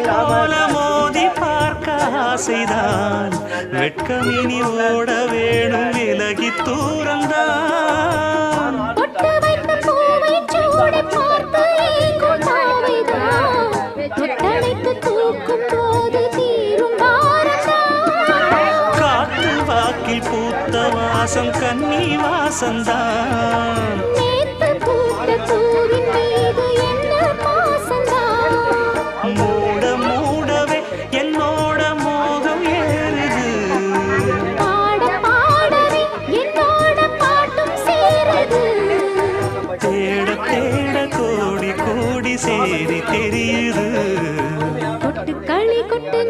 போல மோதி பார்க்க ஆசைதான் வெட்கமினி ஓட வேணும் விலகி தூரந்தான் காத்து வாக்கில் பூத்த வாசம் கன்னி வாசந்தான் மூட மூடவே என்னோட மோகம் ஏறுது தேட தேட கோடி கோடி சேரி தெரியுது கொட்டு களி கொட்டு